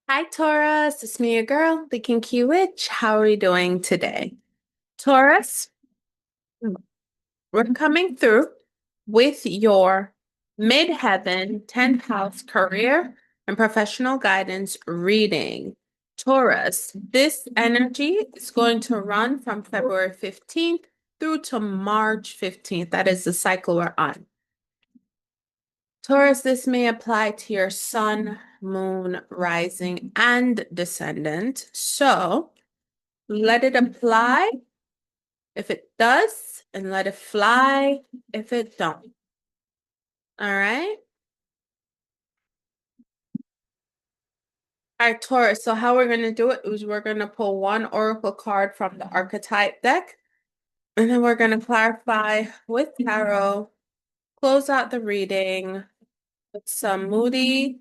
Hi, Taurus. It's me, your girl, the Kinky Witch. How are we doing today? Taurus, we're coming through with your Midheaven 10th house career and professional guidance reading. Taurus, this energy is going to run from February 15th through to March 15th. That is the cycle we're on. Taurus, this may apply to your sun, moon, rising, and descendant. So let it apply if it does, and let it fly if it don't. All right? All right, Taurus. So how we're going to do it is we're going to pull one oracle card from the archetype deck, and then we're going to clarify with tarot, close out the reading with some moody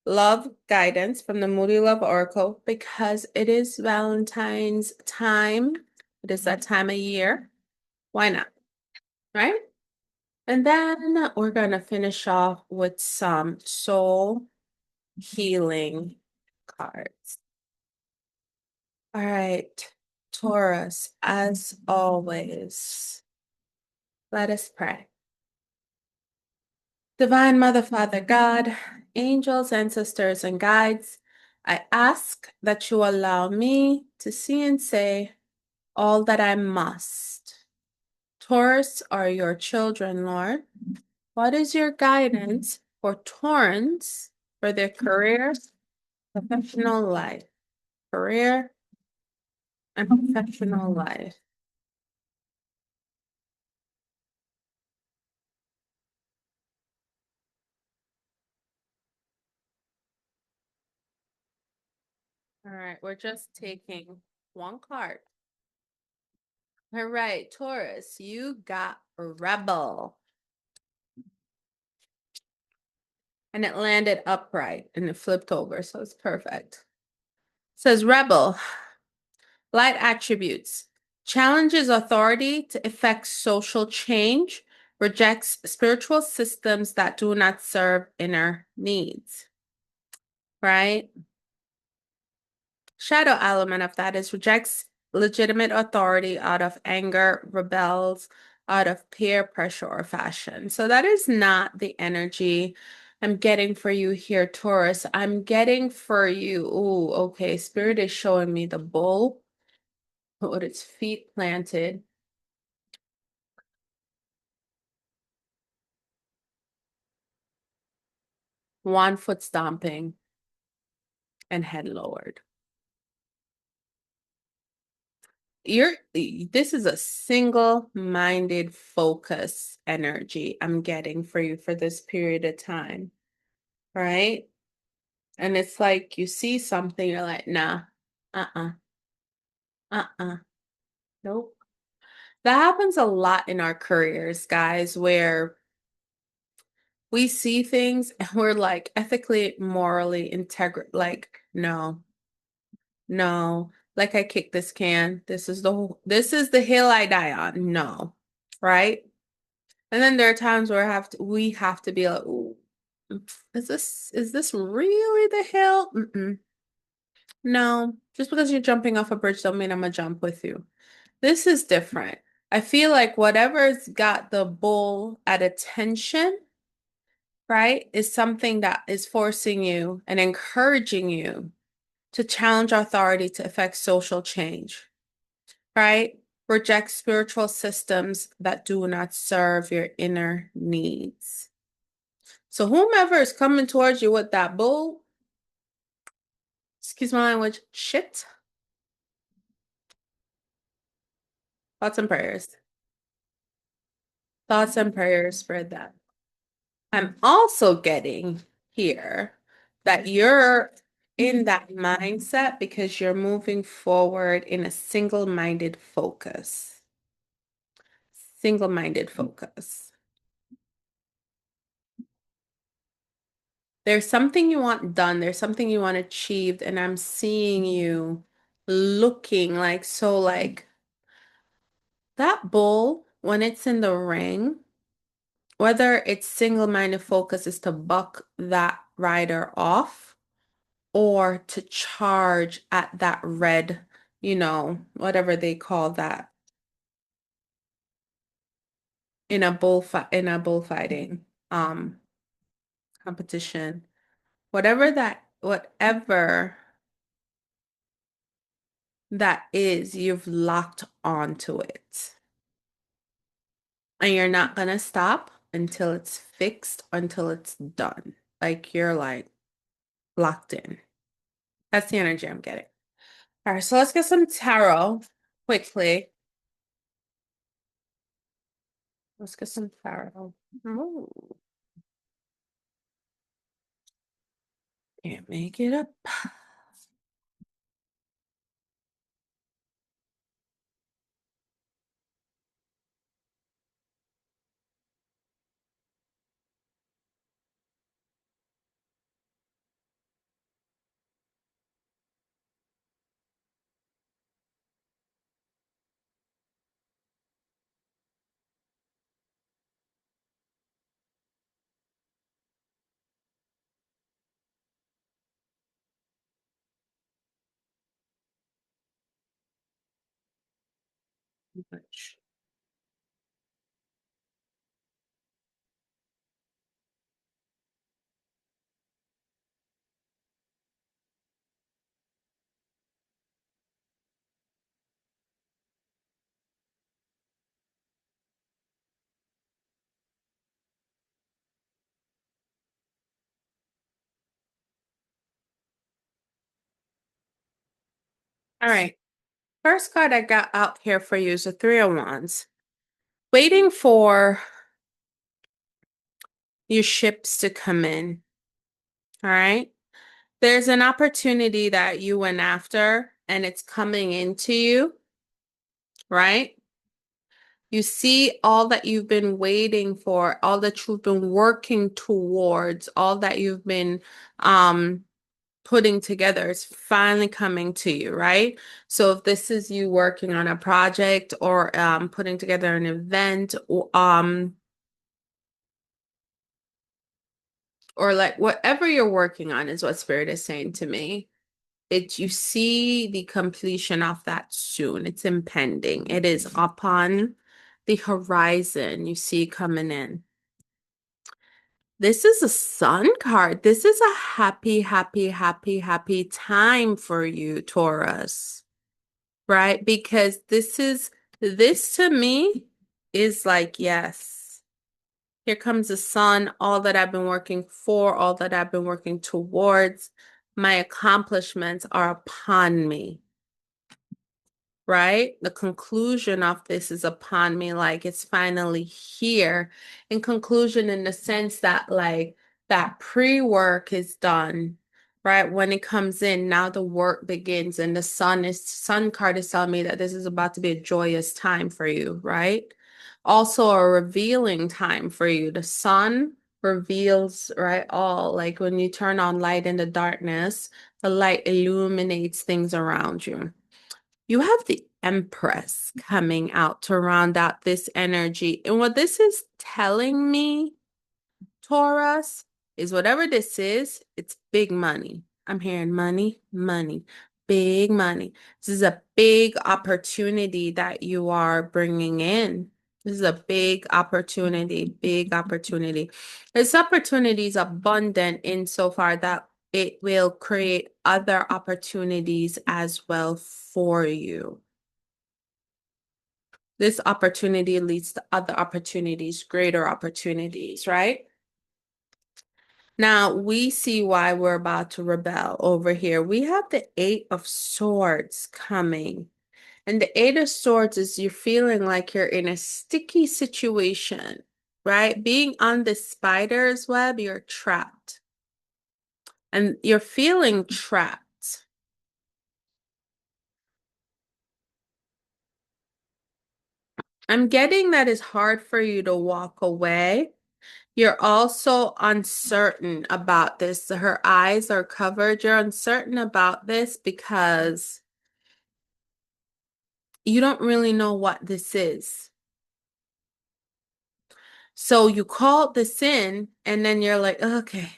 love guidance from the Moody Love Oracle because it is Valentine's time. It is that time of year. Why not? Right? And then we're going to finish off with some soul healing cards. All right, Taurus, as always, let us pray. Divine Mother, Father God, angels, ancestors, and guides, I ask that you allow me to see and say all that I must. Taurus are your children, Lord. What is your guidance for Taurans for their careers, professional life? Career and professional life. All right, we're just taking one card. All right, Taurus, you got Rebel. And it landed upright and it flipped over, so it's perfect. It says Rebel, light attributes, challenges authority to effect social change, rejects spiritual systems that do not serve inner needs. Right? Shadow element of that is rejects legitimate authority out of anger, rebels out of peer pressure or fashion. So that is not the energy I'm getting for you here, Taurus. I'm getting for you. Ooh, okay. Spirit is showing me the bull with its feet planted, 1 foot stomping, and head lowered. This is a single-minded focus energy I'm getting for you for this period of time, right? And it's like you see something, you're like, nah, uh-uh, uh-uh, nope. That happens a lot in our careers, guys, where we see things and we're like ethically, morally, like, no, no, like I kicked this can. This is the hill I die on. No, right? And then there are times where we have to be like, ooh, is this really the hill? Mm-mm. No, just because you're jumping off a bridge don't mean I'm gonna jump with you. This is different. I feel like whatever's got the bull at attention, right, is something that is forcing you and encouraging you to challenge authority to effect social change, right? Reject spiritual systems that do not serve your inner needs. So whomever is coming towards you with that bull, excuse my language, shit, thoughts and prayers. Thoughts and prayers for that. I'm also getting here that you're in that mindset because you're moving forward in a single-minded focus. Single-minded focus. There's something you want done, there's something you want achieved, and I'm seeing you looking like so like that bull when it's in the ring, whether it's single-minded focus is to buck that rider off or to charge at that red, whatever they call that in a bullfighting competition. Whatever that is, you've locked onto it. And you're not gonna stop until it's fixed, until it's done. Like you're like locked in. That's the energy I'm getting. All right, so let's get some tarot quickly. Let's get some tarot. Ooh, can't make it up. Much. All right. First card I got out here for you is the Three of Wands. Waiting for your ships to come in. All right. There's an opportunity that you went after and it's coming into you, right? You see all that you've been waiting for, all that you've been working towards, all that you've been putting together is finally coming to you, right? So if this is you working on a project or putting together an event or like whatever you're working on is what Spirit is saying to me. You see the completion of that soon. It's impending. It is upon the horizon. You see coming in. This is a sun card. This is a happy, happy, happy, happy time for you, Taurus, right? Because this to me is like, yes, here comes the sun, all that I've been working for, all that I've been working towards. My accomplishments are upon me. Right? The conclusion of this is upon me, like it's finally here. In conclusion, in the sense that like that pre-work is done, right? When it comes in, now the work begins, and the sun card is telling me that this is about to be a joyous time for you, right? Also a revealing time for you. The sun reveals, right? All like when you turn on light in the darkness, the light illuminates things around you. You have the Empress coming out to round out this energy. And what this is telling me, Taurus, is whatever this is, it's big money. I'm hearing money, money, big money. This is a big opportunity that you are bringing in. This is a big opportunity, big opportunity. This opportunity is abundant insofar that it will create other opportunities as well for you. This opportunity leads to other opportunities, greater opportunities, right? Now we see why we're about to rebel over here. We have the Eight of Swords coming. And the Eight of Swords is you're feeling like you're in a sticky situation, right? Being on the spider's web, you're trapped. And you're feeling trapped. I'm getting that it's hard for you to walk away. You're also uncertain about this. Her eyes are covered. You're uncertain about this because you don't really know what this is. So you called this in and then you're like, okay,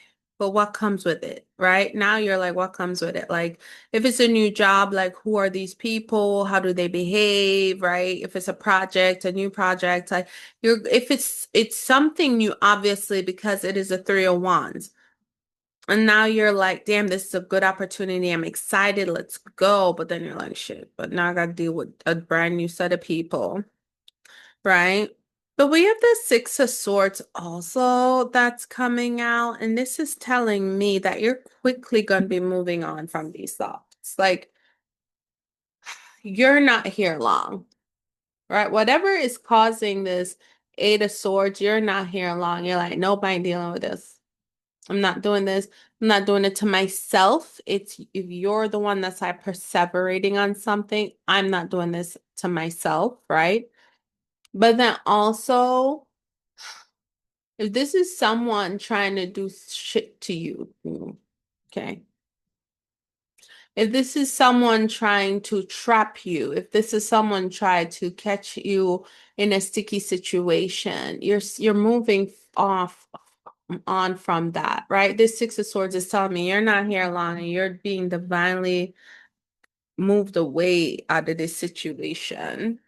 but what comes with it, right? Now you're like, what comes with it? Like, if it's a new job, like, who are these people? How do they behave, right? If it's a project, a new project, like, if it's something new, obviously, because it is a Three of Wands. And now you're like, damn, this is a good opportunity. I'm excited. Let's go. But then you're like, shit, but now I got to deal with a brand new set of people, right? But we have the Six of Swords also that's coming out. And this is telling me that you're quickly going to be moving on from these thoughts. Like, you're not here long, right? Whatever is causing this Eight of Swords, you're not here long. You're like, nope, I ain't dealing with this. I'm not doing this. I'm not doing it to myself. It's if you're the one that's like perseverating on something, I'm not doing this to myself, right? But then also, if this is someone trying to do shit to you, okay. If this is someone trying to trap you, if this is someone trying to catch you in a sticky situation, you're moving off on from that, right? This Six of Swords is telling me you're not here long and you're being divinely moved away out of this situation.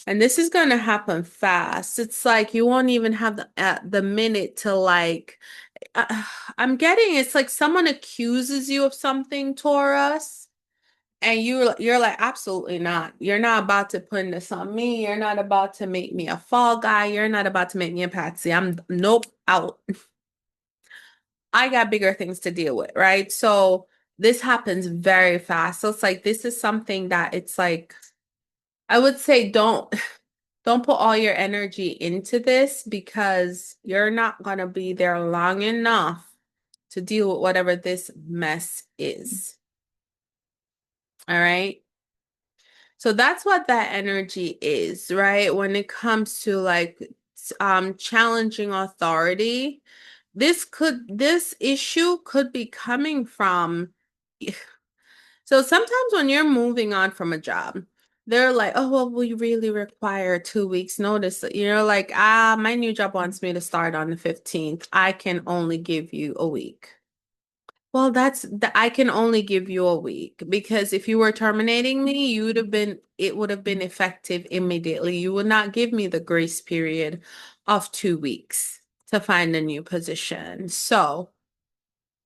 And this is going to happen fast. It's like you won't even have the minute to like uh, I'm getting it's like someone accuses you of something, Taurus, and you're like absolutely not. You're not about to put this on me. You're not about to make me a fall guy. You're not about to make me a patsy. I'm nope, out. I got bigger things to deal with, right? So this happens very fast. So it's like this is something that it's like I would say don't put all your energy into this because you're not going to be there long enough to deal with whatever this mess is. All right? So that's what that energy is, right? When it comes to like challenging authority, this issue could be coming from so sometimes when you're moving on from a job, they're like, oh, well, we really require 2 weeks notice. You're like, my new job wants me to start on the 15th. I can only give you a week. Well, I can only give you a week because if you were terminating me, it would have been effective immediately. You would not give me the grace period of 2 weeks to find a new position. So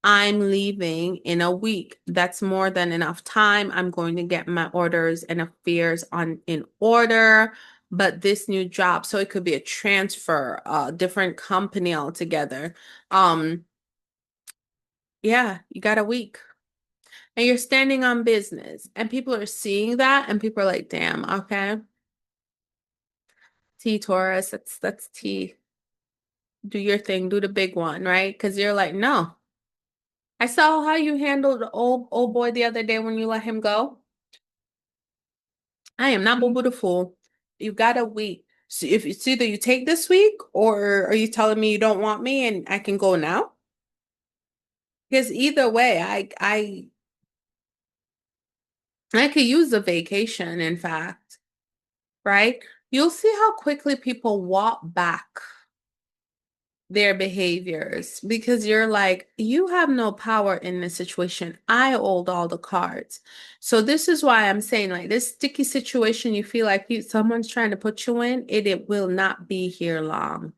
I'm leaving in a week. That's more than enough time. I'm going to get my orders and affairs in order. But this new job, so it could be a transfer, a different company altogether. Um, yeah, you got a week. And you're standing on business. And people are seeing that, and people are like, damn, okay. T Taurus, that's T. Do your thing, do the big one, right? Because you're like, no. I saw how you handled the old boy the other day when you let him go. I am not Boo the Fool. You got a week. So if it's either you take this week or are you telling me you don't want me and I can go now? Because either way, I could use a vacation, in fact, right? You'll see how quickly people walk back their behaviors because you're like, you have no power in this situation. I hold all the cards. So this is why I'm saying like this sticky situation you feel like someone's trying to put you in, it will not be here long.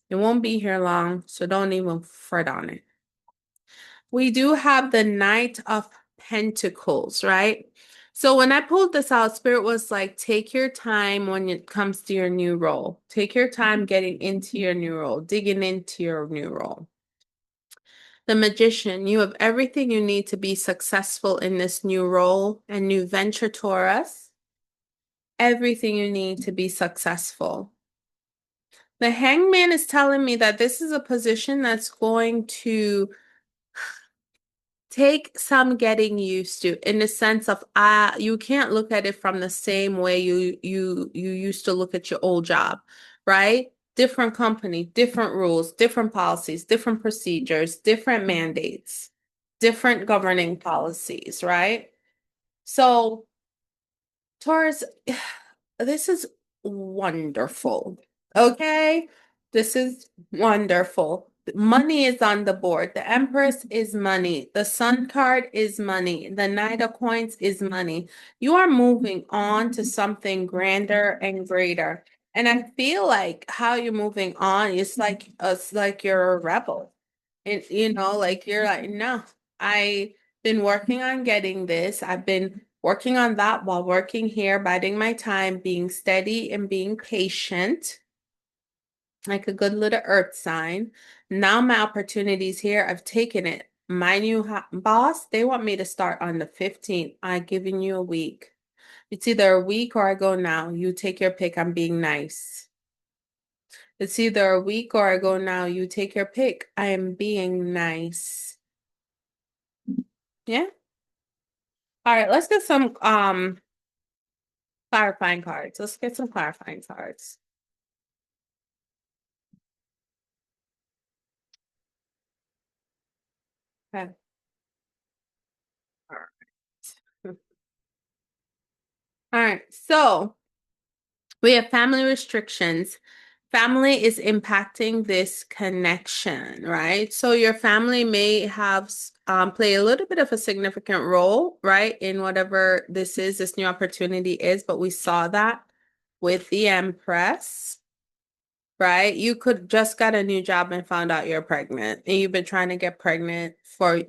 It won't be here long, so don't even fret on it. We do have the Knight of Pentacles, right? So when I pulled this out, Spirit was like, take your time when it comes to your new role. Take your time getting into your new role, digging into your new role. The Magician, you have everything you need to be successful in this new role and new venture, Taurus. Everything you need to be successful. The Hangman is telling me that this is a position that's going to take some getting used to in the sense of you can't look at it from the same way you used to look at your old job, right? Different company, different rules, different policies, different procedures, different mandates, different governing policies, right? So Taurus, this is wonderful. Okay? This is wonderful. Money is on the board. The Empress is money. The Sun card is money. The Knight of Coins is money. You are moving on to something grander and greater. And I feel like how you're moving on is like it's like you're a rebel. And like you're like, no, I've been working on getting this. I've been working on that while working here, biding my time, being steady and being patient like a good little earth sign. Now my opportunity's here. I've taken it. My new boss, they want me to start on the 15th. I'm giving you a week. It's either a week or I go now. You take your pick. I'm being nice. It's either a week or I go now. You take your pick. I am being nice. Yeah. All right, let's get some clarifying cards. Let's get some clarifying cards. Okay. All right. All right. So we have family restrictions. Family is impacting this connection, right? So your family may have play a little bit of a significant role, right, in whatever this new opportunity is. But we saw that with the Empress, right? You could just got a new job and found out you're pregnant, and you've been trying to get pregnant for,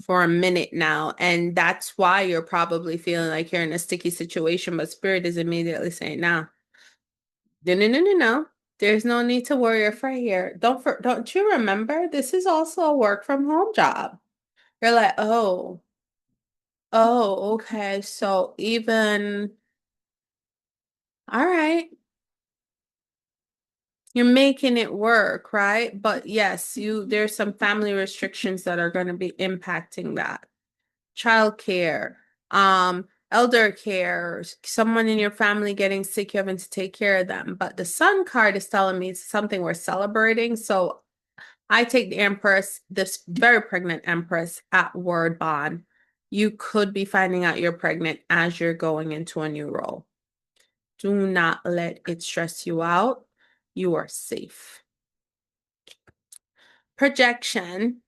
for a minute now. And that's why you're probably feeling like you're in a sticky situation, but Spirit is immediately saying, no, no, no, no, no, no. There's no need to worry or fret here. Don't you remember? This is also a work from home job. You're like, oh, okay. So even, all right, you're making it work, right? But yes, there's some family restrictions that are going to be impacting that. Childcare, elder care, someone in your family getting sick, you having to take care of them. But the Sun card is telling me it's something we're celebrating. So I take the Empress, this very pregnant Empress, at word bond. You could be finding out you're pregnant as you're going into a new role. Do not let it stress you out. You are safe. Projection.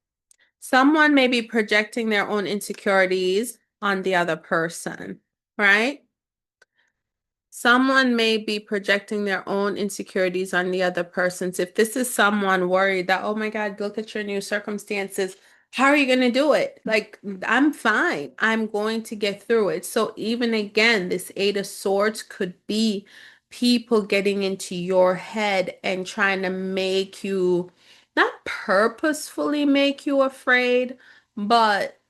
Someone may be projecting their own insecurities on the other person, right? Someone may be projecting their own insecurities on the other person's. If this is someone worried that, oh my God, look at your new circumstances, how are you going to do it? Like, I'm fine. I'm going to get through it. So even again, this Eight of Swords could be people getting into your head and trying to make you, not purposefully make you afraid, but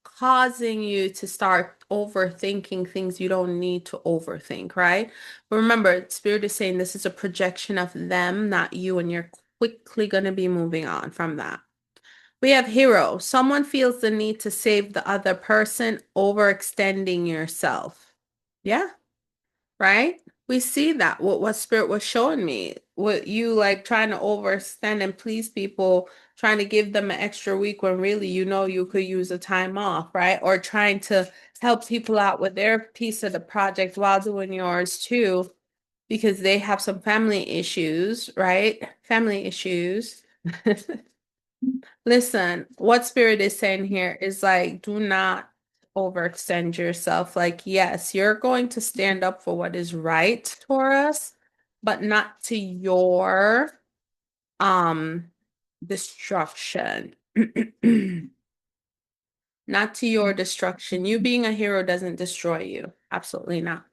causing you to start overthinking things you don't need to overthink, right? But remember, Spirit is saying this is a projection of them, not you, and you're quickly going to be moving on from that. We have hero. Someone feels the need to save the other person, overextending yourself. Yeah, right? We see that what Spirit was showing me. What you like trying to overextend and please people, trying to give them an extra week when really you could use a time off, right? Or trying to help people out with their piece of the project while doing yours too, because they have some family issues, right? Family issues. Listen, what Spirit is saying here is like, do not overextend yourself. Like, yes, you're going to stand up for what is right, Taurus, but not to your destruction. Not to your destruction. You being a hero doesn't destroy you. Absolutely not.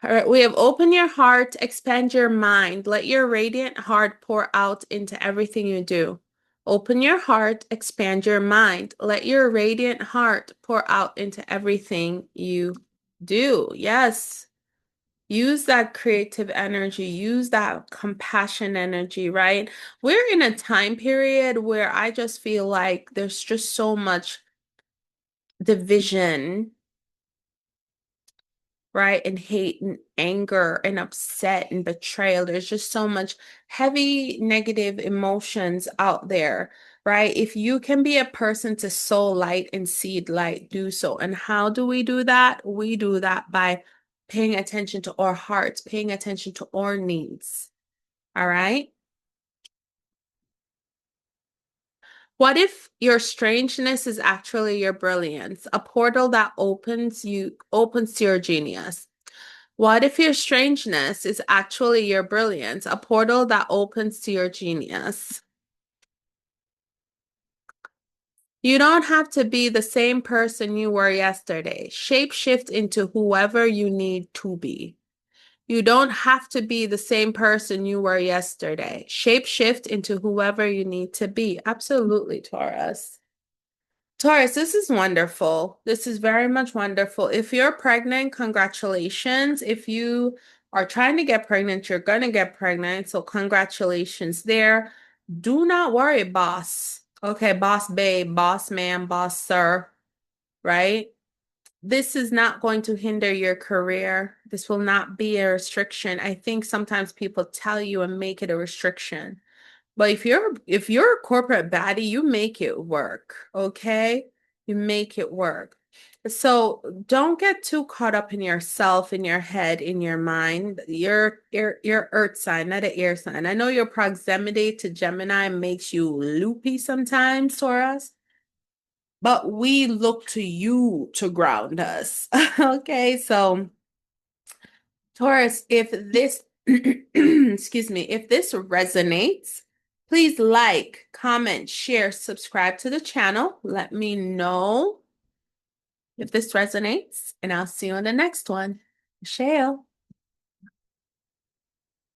All right, we have open your heart, expand your mind. Let your radiant heart pour out into everything you do. Open your heart, expand your mind. Let your radiant heart pour out into everything you do. Yes. Use that creative energy, use that compassion energy, right? We're in a time period where I just feel like there's just so much division, right? And hate and anger and upset and betrayal. There's just so much heavy negative emotions out there, right? If you can be a person to sow light and seed light, do so. And how do we do that? We do that by paying attention to our hearts, paying attention to our needs. All right? What if your strangeness is actually your brilliance, a portal that opens to your genius? What if your strangeness is actually your brilliance, a portal that opens to your genius? You don't have to be the same person you were yesterday. Shapeshift into whoever you need to be. You don't have to be the same person you were yesterday. Shapeshift into whoever you need to be. Absolutely, Taurus. Taurus, this is wonderful. This is very much wonderful. If you're pregnant, congratulations. If you are trying to get pregnant, you're going to get pregnant. So, congratulations there. Do not worry, boss. Okay, boss babe, boss man, boss sir, right? This is not going to hinder your career. This will not be a restriction. I think sometimes people tell you and make it a restriction. But if you're a corporate baddie, you make it work, okay? You make it work. So don't get too caught up in yourself, in your head, in your mind. You're Earth sign, not an air sign. I know your proximity to Gemini makes you loopy sometimes, Taurus, but we look to you to ground us. Okay, so Taurus, if this, excuse me, if this resonates, please like, comment, share, subscribe to the channel. Let me know if this resonates, and I'll see you on the next one. Michelle.